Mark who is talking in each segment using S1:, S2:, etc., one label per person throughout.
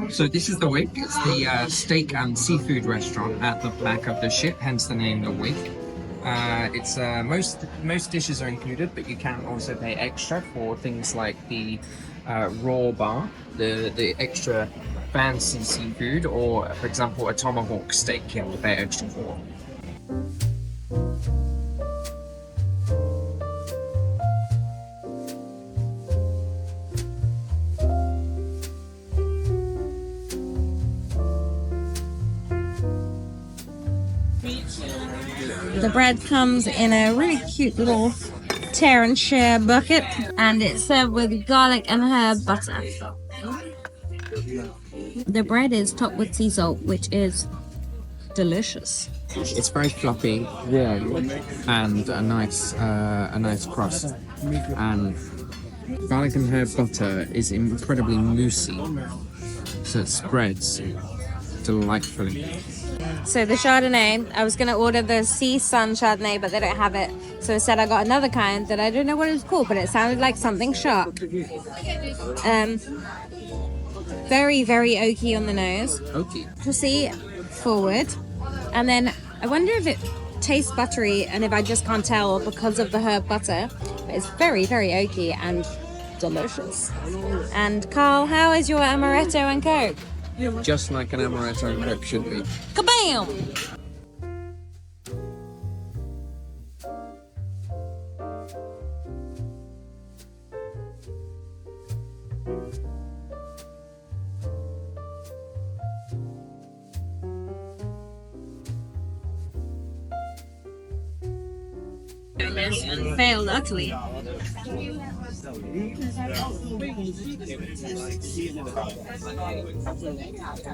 S1: So this is the Wick. It's the steak and seafood restaurant at the back of the ship, hence the name the Wick. It's most dishes are included, but you can also pay extra for things like the raw bar, the extra fancy seafood, or for example a tomahawk steak you have to pay extra for.
S2: The bread comes in a really cute little tear and share bucket, and it's served with garlic and herb butter. The bread is topped with sea salt, which is delicious.
S1: It's very fluffy, warm, and a nice crust. And garlic and herb butter is incredibly moussey, so it spreads delightfully.
S2: So the Chardonnay, I was going to order the Sea Sun Chardonnay, but they don't have it. So instead I got another kind that I don't know what it's called, but it sounded like something sharp. Very, very oaky on the nose.
S1: Oaky.
S2: Juicy forward. And then I wonder if it tastes buttery and if I just can't tell because of the herb butter. But it's very, very oaky and delicious. And Carl, how is your amaretto and Coke?
S1: Just like an amaretto and Coke should be.
S2: Kabam! Failed utterly.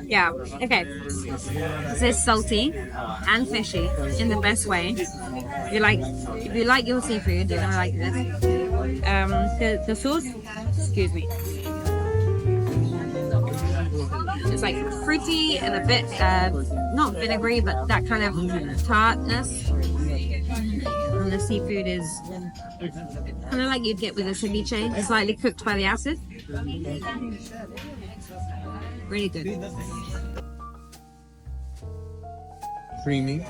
S2: Yeah, okay. This is salty and fishy in the best way. If you like your seafood, you're gonna like this. The sauce, excuse me. It's like fruity and a bit not vinegary, but that kind of tartness. And the seafood is kind of like you'd get with a ceviche, slightly cooked by the acid. Really good.
S1: Creamy.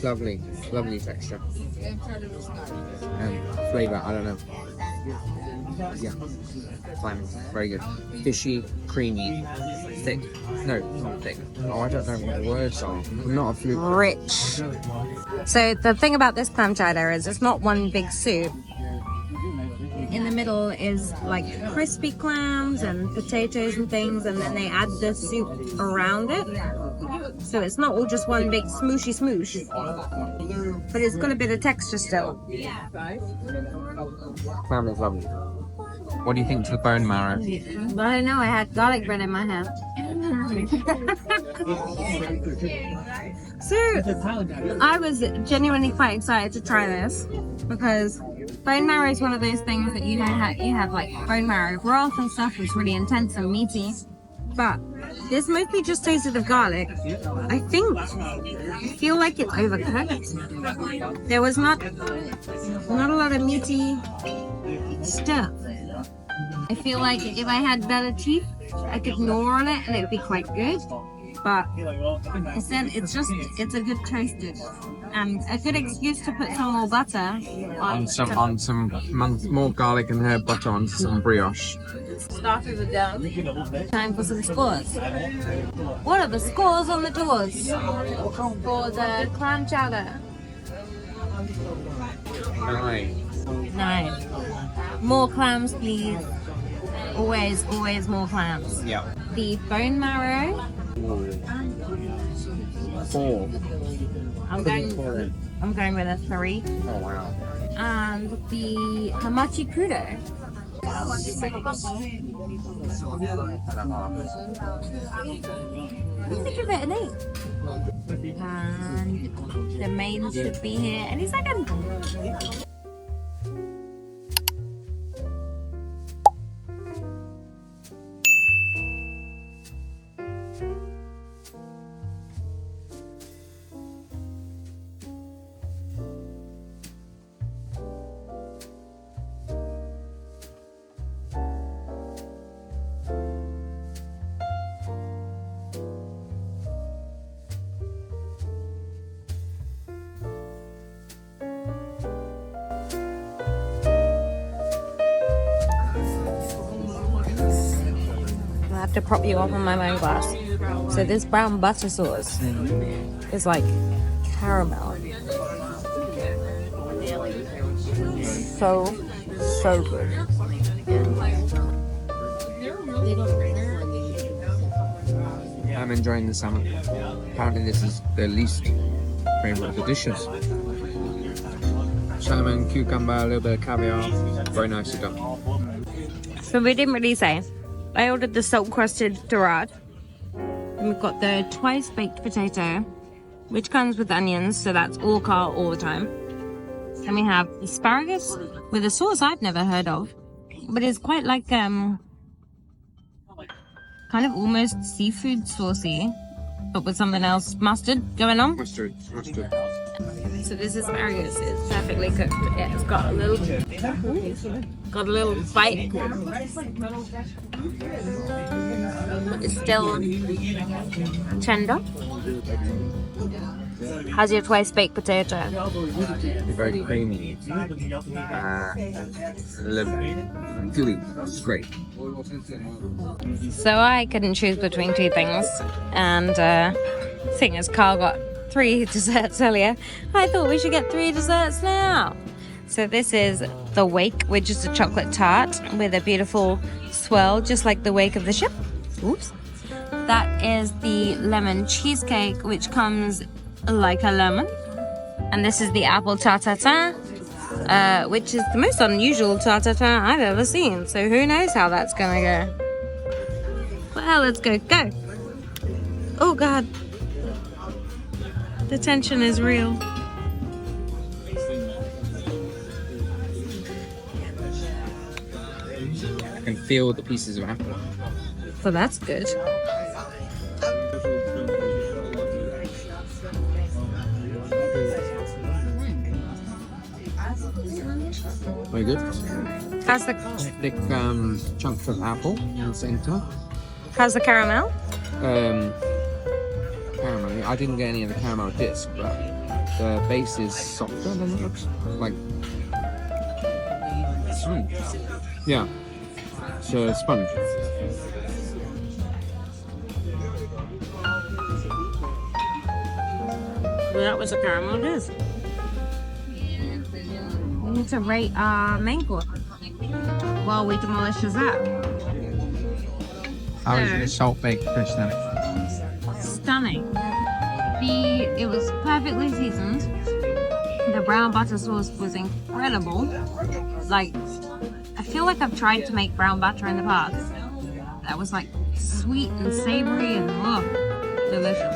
S1: Lovely, lovely texture. And flavour, I don't know. Yeah, fine, very good. Fishy, creamy, thick. No, not thick. Oh, I don't know what the words are. I'm not a fluke.
S2: Rich. So the thing about this clam chowder is it's not one big soup. In the middle is like crispy clams and potatoes and things, and then they add the soup around it. So it's not all just one big smooshy smoosh, but it's got a bit of texture still.
S1: Clam is lovely. What do you think to the bone marrow?
S2: Well, I don't know, I had garlic bread in my hand. So I was genuinely quite excited to try this because bone marrow is one of those things that you have like bone marrow broth and stuff that's really intense and meaty, but this mostly just tasted of garlic. I feel like it's overcooked. There was not a lot of meaty stuff. I feel like if I had better teeth, I could gnaw on it and it would be quite good. But instead, it's a good toasted and a good excuse to put some more butter on
S1: some more garlic and herb butter on some brioche.
S2: Start with the down. Time for some scores. What are the scores on the doors for the clam chowder? 9. More clams, please. Always more clams.
S1: Yeah.
S2: The bone marrow.
S1: 4.
S2: I'm going with a 3.
S1: Oh wow.
S2: And the Hamachi Crudo. I think give it an 8. And the main should be here any second. have to prop you up on my wine glass. So this brown butter sauce is like caramel. So good.
S1: I'm enjoying the salmon. Apparently this is the least favourite of the dishes. Salmon, cucumber, a little bit of caviar. Very nicely done.
S2: So we didn't really say. I ordered the salt crusted Dorade. And we've got the twice baked potato, which comes with onions, so that's all car all the time. Then we have asparagus with a sauce I've never heard of, but it's quite like kind of almost seafood saucy, but with something else, mustard going on.
S1: Mustard.
S2: So this asparagus is perfectly cooked. It's got a little bite. It's still tender. How's your twice baked potato?
S1: Very creamy. Gooey. It's great.
S2: So I couldn't choose between two things, and seeing as Carl got 3 desserts earlier, I thought we should get 3 desserts now. So this is the wake, which is a chocolate tart with a beautiful swirl, just like the wake of the ship. Oops. That is the lemon cheesecake, which comes like a lemon. And this is the apple Tarte Tatin, which is the most unusual Tarte Tatin I've ever seen. So who knows how that's gonna go. Well, let's go. Go! Oh God. The tension is real.
S1: I can feel the pieces of apple.
S2: So that's good.
S1: Very good.
S2: How's the
S1: Thick chunks of apple in the centre.
S2: how's the caramel?
S1: Caramel. I didn't get any of the caramel disc, but the base is softer than it looks like. Sweet. Yeah. It's a sponge.
S2: Well, that was a caramel disc. We need to rate our main course while we demolish dessert.
S1: How is the salt baked fish then?
S2: Stunning. It was perfectly seasoned. The brown butter sauce was incredible. Like, I feel like I've tried to make brown butter in the past. That was like sweet and savory and delicious.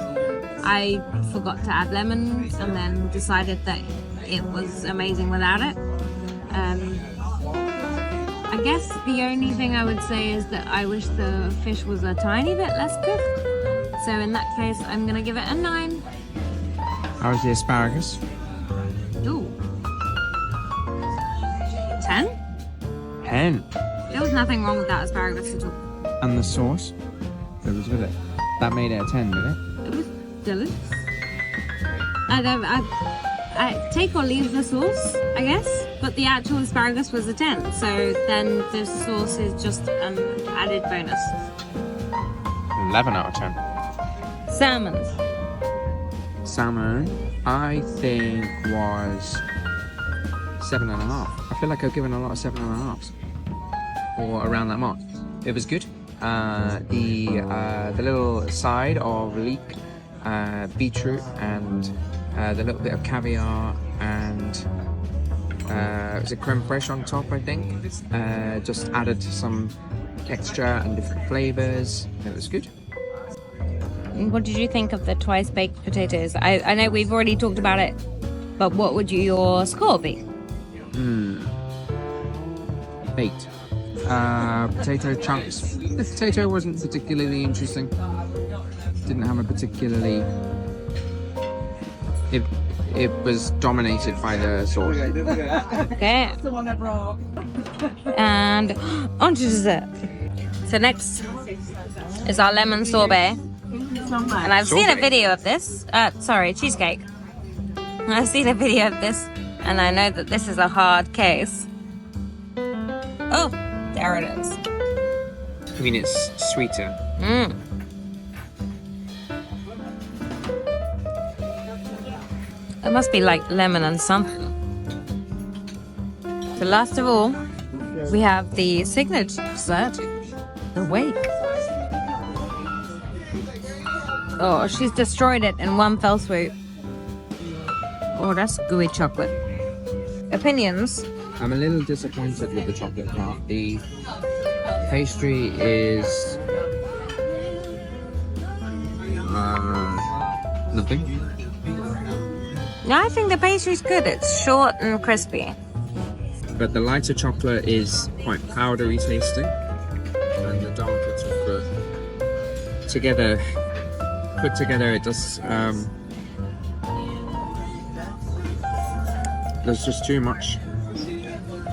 S2: I forgot to add lemon and then decided that it was amazing without it. I guess the only thing I would say is that I wish the fish was a tiny bit less cooked. So in that case, I'm gonna give it a 9.
S1: How is the asparagus?
S2: Ooh. 10?
S1: 10.
S2: There was nothing wrong with that asparagus at all.
S1: And the sauce that was with it. That made it a 10, did it?
S2: It was delicious. I take or leave the sauce, I guess, but the actual asparagus was a 10, so then the sauce is just an added bonus.
S1: 11 out of 10.
S2: Salmon.
S1: Salmon, I think, was 7.5. I feel like I've given a lot of 7.5s, or around that mark. It was good. The little side of leek, beetroot, and the little bit of caviar, and it was a creme fraiche on top, I think. Just added some texture and different flavors. It was good.
S2: What did you think of the twice baked potatoes? I know we've already talked about it, but what would your score be?
S1: Baked. Potato chunks. The potato wasn't particularly interesting. Didn't have a particularly... It was dominated by the sauce.
S2: Okay. And on to dessert. So next is our lemon sorbet. And I've seen a video of this. Cheesecake. I've seen a video of this, and I know that this is a hard case. Oh, there it is.
S1: I mean, it's sweeter.
S2: Mmm. It must be like lemon and something. So last of all, we have the signature dessert, the wake. Oh, she's destroyed it in one fell swoop. Oh, that's gooey chocolate. Opinions?
S1: I'm a little disappointed with the chocolate part. The pastry is nothing.
S2: No, I think the pastry's good. It's short and crispy.
S1: But the lighter chocolate is quite powdery tasting, and the darker chocolate put together, it does. There's just too much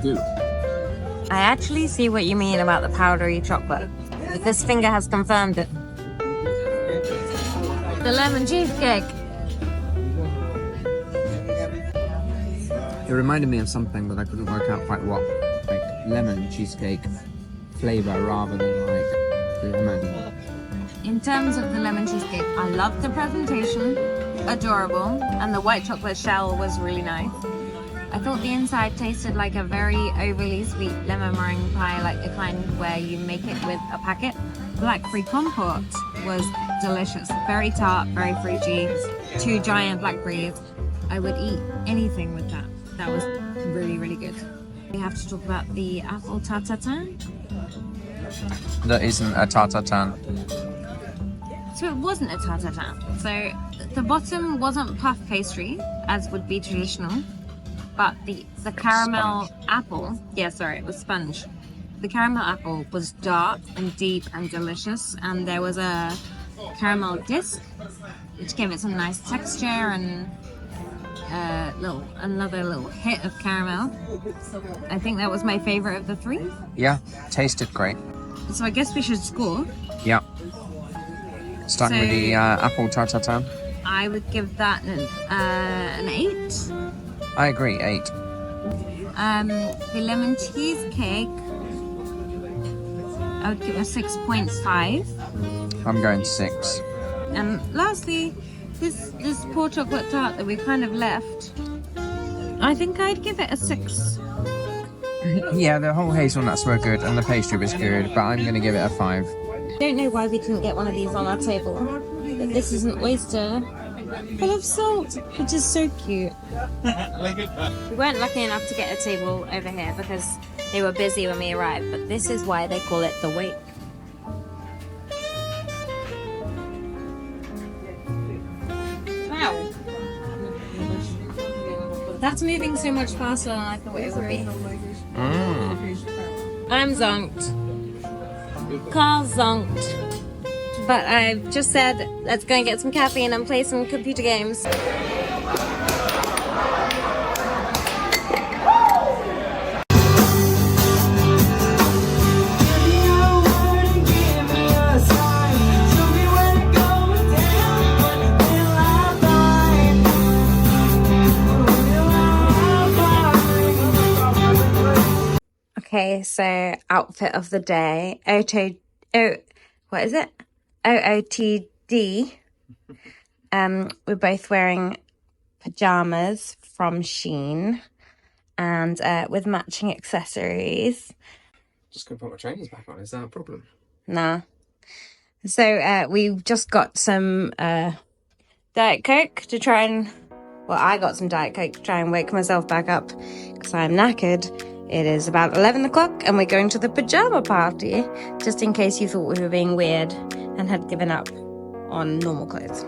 S1: goo.
S2: I actually see what you mean about the powdery chocolate. This finger has confirmed it. The lemon cheesecake.
S1: It reminded me of something, but I couldn't work out quite what. Like lemon cheesecake flavor rather than like lemon.
S2: In terms of the lemon cheesecake, I loved the presentation, adorable, and the white chocolate shell was really nice. I thought the inside tasted like a very overly sweet lemon meringue pie, like the kind where you make it with a packet. Blackberry compote was delicious, very tart, very fruity, 2 giant blackberries. I would eat anything with that. That was really, really good. We have to talk about the apple Tarte Tatin.
S1: That isn't a Tarte Tatin.
S2: So it wasn't a Tarte Tatin. So the bottom wasn't puff pastry, as would be traditional, but the caramel apple, yeah, sorry, it was sponge. The caramel apple was dark and deep and delicious, and there was a caramel disc, which gave it some nice texture and another little hit of caramel. I think that was my favorite of the 3.
S1: Yeah, tasted great.
S2: So I guess we should score.
S1: Yeah. Starting with the apple Tarte Tatin.
S2: I would give that an 8.
S1: I agree, 8.
S2: The lemon cheesecake, I would give a 6.5.
S1: I'm going 6.
S2: And lastly, this poor chocolate tart that we kind of left, I think I'd give it a 6.
S1: Yeah, the whole hazelnuts were good and the pastry was good, but I'm going to give it a 5.
S2: I don't know why we didn't get one of these on our table. But this is an oyster full of salt, which is so cute. We weren't lucky enough to get a table over here because they were busy when we arrived, but this is why they call it the wake. Wow. That's moving so much faster than I thought it would be. I'm zonked. Carl's zonked. But I've just said, let's go and get some caffeine and play some computer games. Okay, so outfit of the day. What is it? OOTD. We're both wearing pajamas from Shein and with matching accessories.
S1: Just gonna put my trainers back on, is that a problem?
S2: Nah. So we just got some Diet Coke to try and... Well, I got some Diet Coke to try and wake myself back up because I'm knackered. It is about 11 o'clock and we're going to the pajama party, just in case you thought we were being weird and had given up on normal clothes.